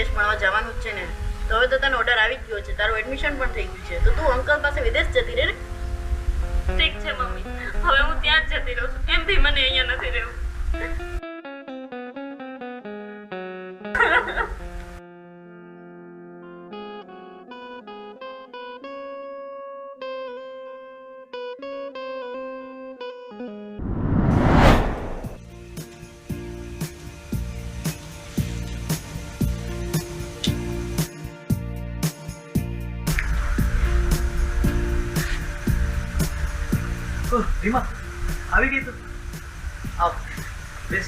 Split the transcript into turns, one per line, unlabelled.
વિદેશ ભણવા જવાનું જ છે ને, તો હવે તો તને ઓર્ડર આવી જ ગયો છે, તારું એડમિશન પણ થઈ ગયું છે, તો તું અંકલ પાસે વિદેશ જતી રહે ને.
ઠીક છે મમ્મી, હવે હું ત્યાં જ જતી રહું છું, એમ બી મને અહીંયા નથી રહેવું.
રીમા આવી ગઈ તું આવ બેસ